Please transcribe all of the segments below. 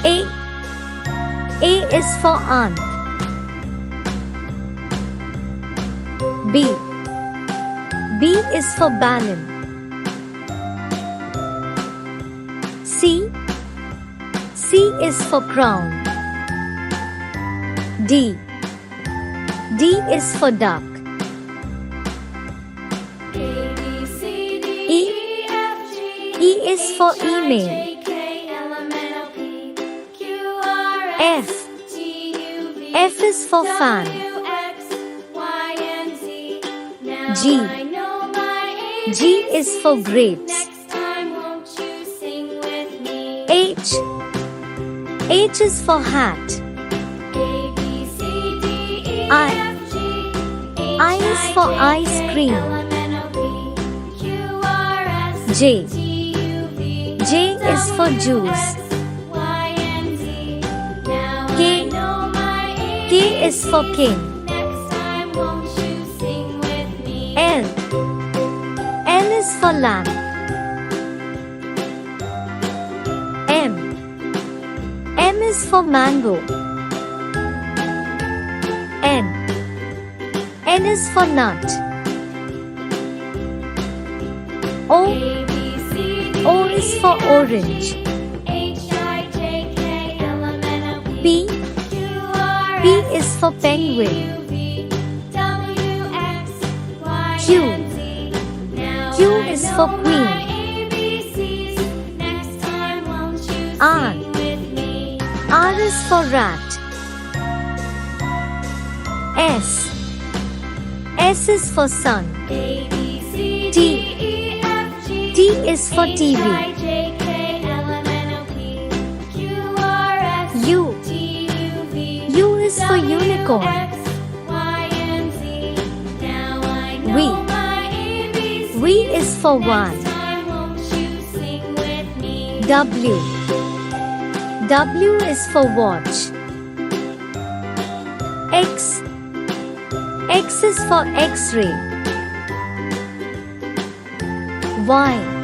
A. A is for aunt. B. B is for balloon. C. C is for crown. D. D is for duck. E. E is for email. F. F is for fan. G. G is for grapes. H. H is for hat. I is for ice cream. J. J is for juice. K. K is for king. L. L is for lamp. M. M is for mango. N. N is for nut. O. O is for orange. P. P is for penguin. Q. Q is for queen. R. R is for rat. S. S is for sun. T. T is for TV. U. U is for unicorn. V. V is for one. W. W is for watch. X. X is for X-ray. Y.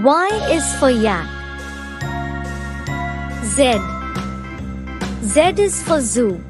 Y is for yak. Z. Z is for zoo.